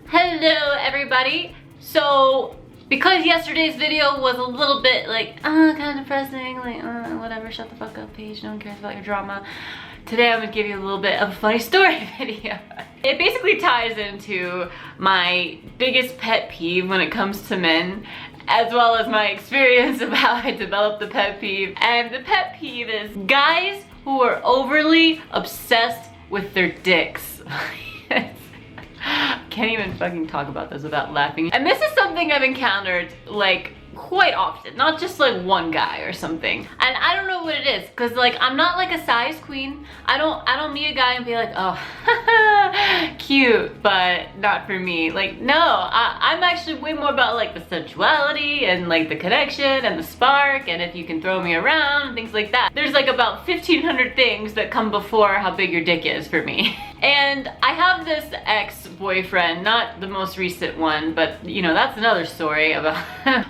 Hello everybody. So because yesterday's video was a little bit like kind of depressing, like whatever, shut the fuck up Paige, no one cares about your drama. Today I'm gonna give you a little bit of a funny story video. It basically ties into my biggest pet peeve when it comes to men, as well as my experience of how I developed the pet peeve. And the pet peeve is guys who are overly obsessed with their dicks. Can't even fucking talk about this without laughing. And this is something I've encountered like quite often, not just like one guy or something. And I don't know what it is, cause like I'm not like a size queen. I don't meet a guy and be like, oh, cute, but not for me. Like no, I'm actually way more about like the sensuality and like the connection and the spark, and if you can throw me around and things like that. There's like about 1,500 things that come before how big your dick is for me. And I have this ex-boyfriend, not the most recent one, but you know, that's another story about,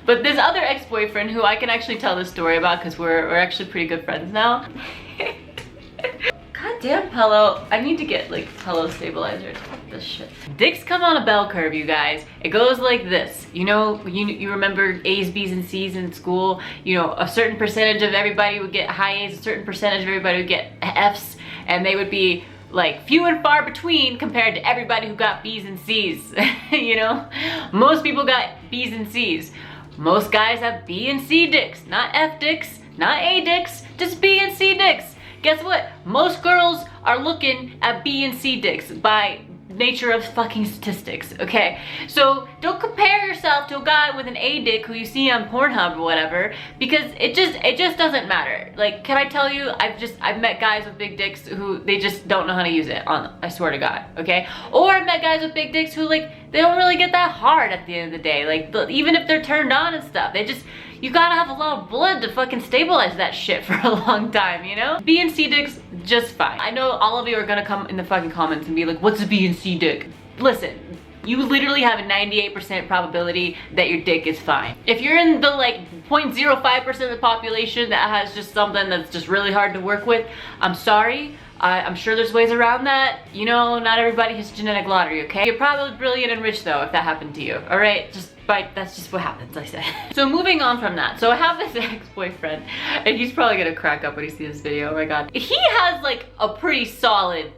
but this other ex-boyfriend who I can actually tell this story about because we're actually pretty good friends now. God damn pillow. I need to get like pillow stabilizers. Fuck this shit. Dicks come on a bell curve, you guys. It goes like this. You know, you remember A's, B's, and C's in school? You know, a certain percentage of everybody would get high A's, a certain percentage of everybody would get F's, and they would be like few and far between compared to everybody who got B's and C's. You know, most people got B's and C's. Most guys have B and C dicks, not F dicks, not A dicks, just B and C dicks. Guess what? Most girls are looking at B and C dicks by nature of fucking statistics, okay? So don't compare yourself to a guy with an A dick who you see on Pornhub or whatever, because it just doesn't matter. Like, can I tell you, I've met guys with big dicks who they just don't know how to use it, I swear to God, okay? Or I've met guys with big dicks who like, they don't really get that hard at the end of the day. Like, even if they're turned on and stuff, you gotta have a lot of blood to fucking stabilize that shit for a long time, you know? B and C dicks, just fine. I know all of you are gonna come in the fucking comments and be like, what's a B and C dick? Listen, you literally have a 98% probability that your dick is fine. If you're in the like 0.05% of the population that has just something that's just really hard to work with, I'm sorry. I'm sure there's ways around that. You know, not everybody has genetic lottery, okay? You're probably brilliant and rich though if that happened to you, all right? That's just what happens, I said. So moving on from that. So I have this ex-boyfriend, and he's probably gonna crack up when he sees this video, oh my God. He has like a pretty solid,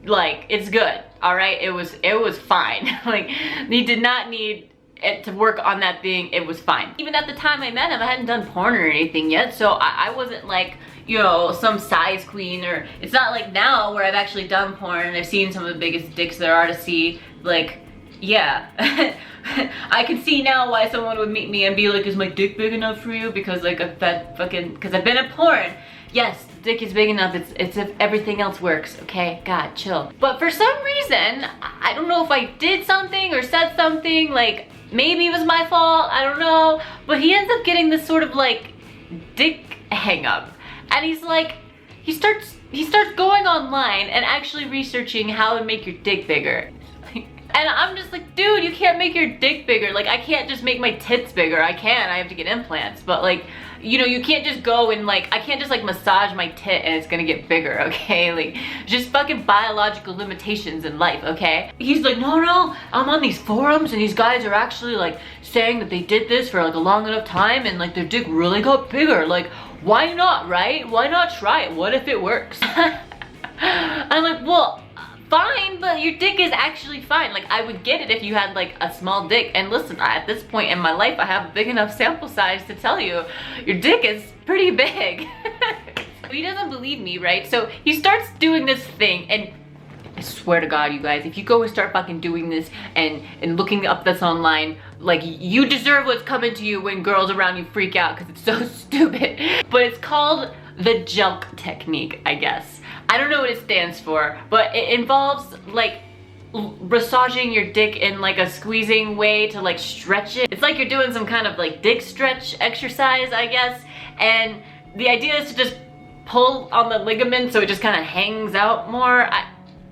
like, it's good, all right? It was fine. Like, he did not need it to work on that thing, it was fine. Even at the time I met him, I hadn't done porn or anything yet, so I wasn't like, you know, some size queen, or it's not like now where I've actually done porn and I've seen some of the biggest dicks there are to see. Like, yeah. I can see now why someone would meet me and be like, is my dick big enough for you? Because like I've been in porn. Yes, dick is big enough, it's if everything else works, okay? God, chill. But for some reason, I don't know if I did something or said something, like maybe it was my fault, I don't know, but he ends up getting this sort of like dick hang up. And he's like, he starts going online and actually researching how to make your dick bigger. And I'm just like, dude, you can't make your dick bigger. Like, I can't just make my tits bigger. I have to get implants. But like, you know, you can't just go and like, I can't just like massage my tit and it's gonna get bigger, okay? Like, just fucking biological limitations in life, okay? He's like, no, I'm on these forums and these guys are actually like saying that they did this for like a long enough time and like their dick really got bigger. Like, why not, right? Why not try it? What if it works? I'm like, well, fine, but your dick is actually fine. Like, I would get it if you had like a small dick. And listen, at this point in my life, I have a big enough sample size to tell you, your dick is pretty big. But he doesn't believe me, right? So he starts doing this thing, and I swear to God, you guys, if you go and start fucking doing this and looking up this online, like, you deserve what's coming to you when girls around you freak out because it's so stupid. But it's called the junk technique, I guess. I don't know what it stands for, but it involves like massaging your dick in like a squeezing way to like stretch it. It's like you're doing some kind of like dick stretch exercise, I guess. And the idea is to just pull on the ligament so it just kind of hangs out more.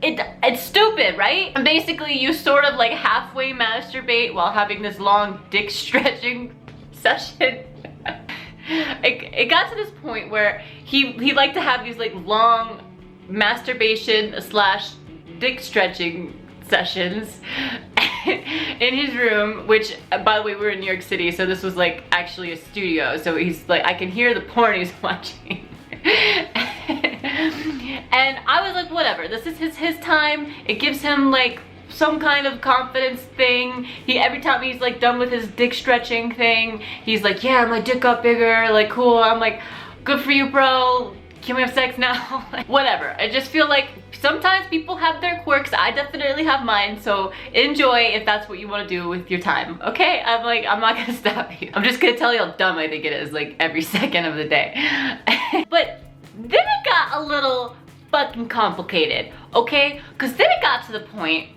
It's stupid, right? And basically you sort of like halfway masturbate while having this long dick stretching session. It got to this point where he liked to have these like long masturbation / dick stretching sessions. in his room, which by the way, we're in New York City, so this was like actually a studio. So he's like, I can hear the porn he's watching. And I was like, whatever, this is his time. It gives him like some kind of confidence thing. Every time he's like done with his dick stretching thing, he's like, yeah, my dick got bigger, like cool. I'm like, good for you, bro. Can we have sex now? Whatever. I just feel like sometimes people have their quirks. I definitely have mine, so enjoy if that's what you want to do with your time, okay? I'm like, I'm not gonna stop you. I'm just gonna tell you how dumb I think it is, like every second of the day. But then it got a little fucking complicated, okay? Because then it got to the point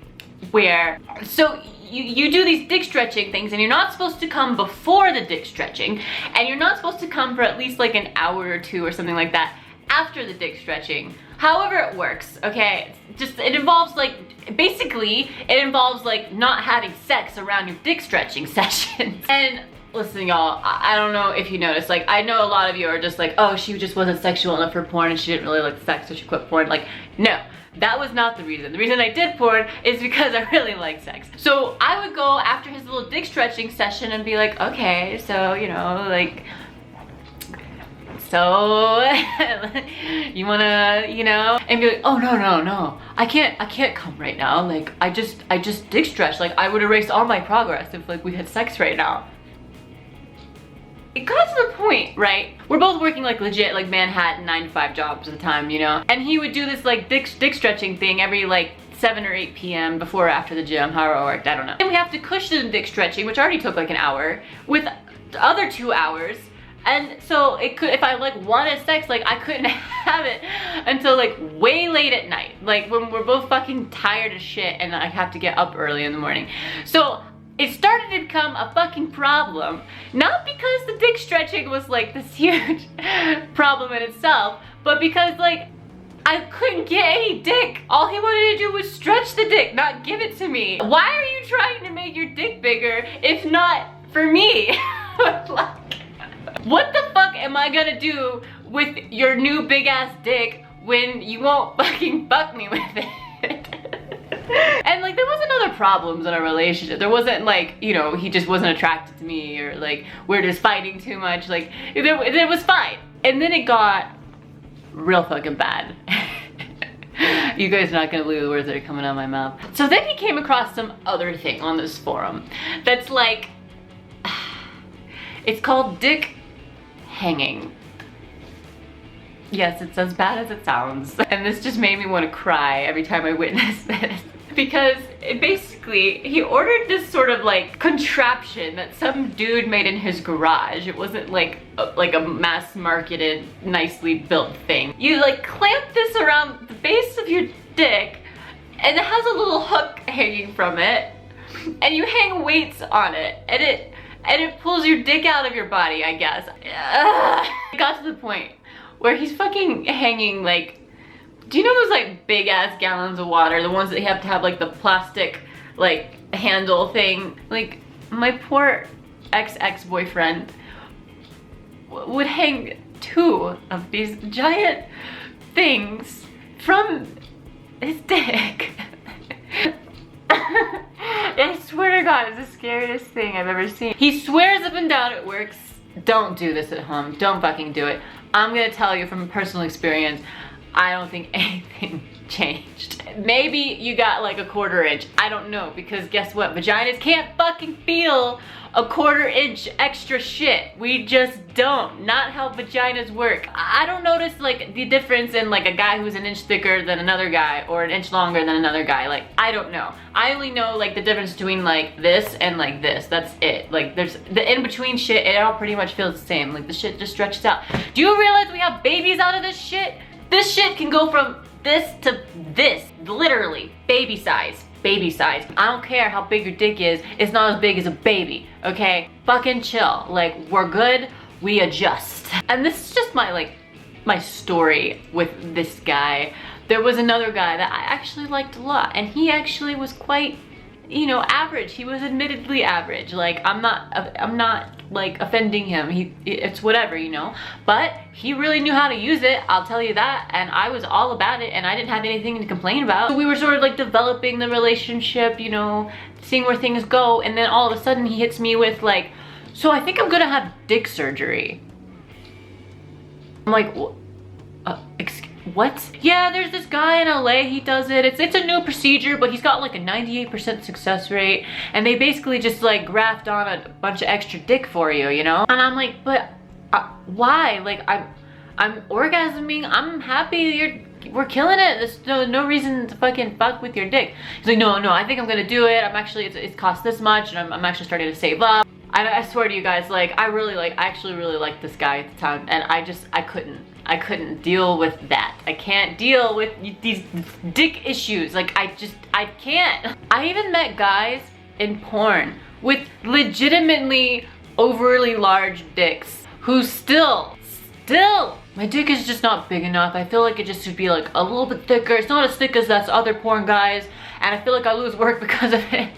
where, so you do these dick stretching things, and you're not supposed to come before the dick stretching, and you're not supposed to come for at least like an hour or two or something like that after the dick stretching. However it works, okay? It involves like, basically, it involves like not having sex around your dick stretching sessions. And listen, y'all, I don't know if you noticed, like, I know a lot of you are just like, oh, she just wasn't sexual enough for porn and she didn't really like sex, so she quit porn. Like, no. That was not the reason. The reason I did porn is because I really like sex. So I would go after his little dick stretching session and be like, okay, so, you know, like, so you wanna, you know, and be like, oh no, I can't come right now. Like, I just dick stretched. Like, I would erase all my progress if like we had sex right now. It got to the point, right? We're both working like legit, like Manhattan 9-to-5 jobs at the time, you know? And he would do this like dick stretching thing every like 7 or 8 p.m. before or after the gym, however it worked, I don't know. And we have to cushion the dick stretching, which already took like an hour, with the other 2 hours. And so it could, if I like wanted sex, like I couldn't have it until like way late at night. Like when we're both fucking tired as shit and I have to get up early in the morning. So it started to become a fucking problem. Not because the dick stretching was like this huge problem in itself, but because like I couldn't get any dick. All he wanted to do was stretch the dick, not give it to me. Why are you trying to make your dick bigger if not for me? Like, what the fuck am I gonna do with your new big ass dick when you won't fucking fuck me with it? And like there wasn't other problems in our relationship. There wasn't like, you know, he just wasn't attracted to me or like we're just fighting too much. Like it was fine. And then it got real fucking bad. You guys are not gonna believe the words that are coming out of my mouth. So then he came across some other thing on this forum that's like, it's called dick hanging. Yes, it's as bad as it sounds. And this just made me want to cry every time I witness this. Because it basically, he ordered this sort of like contraption that some dude made in his garage. It wasn't like a mass marketed, nicely built thing. You like clamp this around the base of your dick and it has a little hook hanging from it and you hang weights on it and it pulls your dick out of your body, I guess. It got to the point where he's fucking hanging like, do you know those like big ass gallons of water? The ones that you have to have like the plastic like handle thing? Like my poor ex-boyfriend would hang 2 of these giant things from his dick. I swear to God, it's the scariest thing I've ever seen. He swears up and down it works. Don't do this at home. Don't fucking do it. I'm gonna tell you from personal experience, I don't think anything changed. Maybe you got like a 1/4 inch. I don't know, because guess what? Vaginas can't fucking feel a 1/4 inch extra shit. We just don't. Not how vaginas work. I don't notice like the difference in like a guy who's an inch thicker than another guy or an inch longer than another guy. Like, I don't know. I only know like the difference between like this and like this. That's it. Like there's the in-between shit, it all pretty much feels the same. Like the shit just stretches out. Do you realize we have babies out of this shit? This shit can go from this to this. Literally, baby size. Baby size. I don't care how big your dick is, it's not as big as a baby, okay? Fucking chill. Like, we're good, we adjust. And this is just my story with this guy. There was another guy that I actually liked a lot, and he actually was quite you know, average. He was admittedly average. Like, I'm not like offending him. It's whatever, you know, but he really knew how to use it, I'll tell you that, and I was all about it, and I didn't have anything to complain about. So we were sort of like developing the relationship, you know, seeing where things go, and then all of a sudden he hits me with like, so I think I'm gonna have dick surgery. I'm like, what? Yeah, there's this guy in LA, he does it. It's a new procedure, but he's got like a 98% success rate, and they basically just like graft on a bunch of extra dick for you, you know? And I'm like, but why? Like, I'm orgasming, I'm happy, we're killing it. There's no reason to fucking fuck with your dick. He's like, no, I think I'm gonna do it. I'm actually, it's cost this much, and I'm actually starting to save up. I swear to you guys, like, I actually really liked this guy at the time, and I couldn't deal with that. I can't deal with these dick issues. Like, I can't. I even met guys in porn with legitimately overly large dicks who still, my dick is just not big enough. I feel like it just should be like a little bit thicker. It's not as thick as that other porn guys, and I feel like I lose work because of it.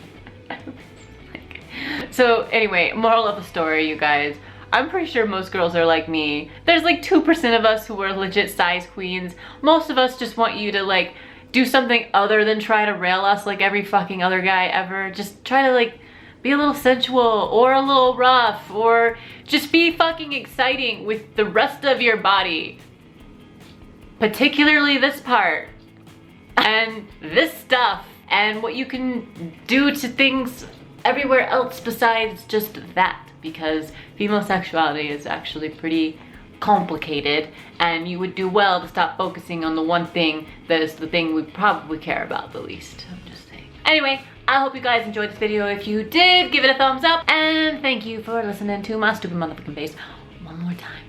So anyway, moral of the story, you guys. I'm pretty sure most girls are like me. There's like 2% of us who are legit size queens. Most of us just want you to like do something other than try to rail us like every fucking other guy ever. Just try to like be a little sensual or a little rough, or just be fucking exciting with the rest of your body. Particularly this part. And this stuff. And what you can do to things everywhere else besides just that. Because female sexuality is actually pretty complicated, and you would do well to stop focusing on the one thing that is the thing we probably care about the least. I'm just saying. Anyway, I hope you guys enjoyed this video. If you did, give it a thumbs up, and thank you for listening to my stupid motherfucking face one more time.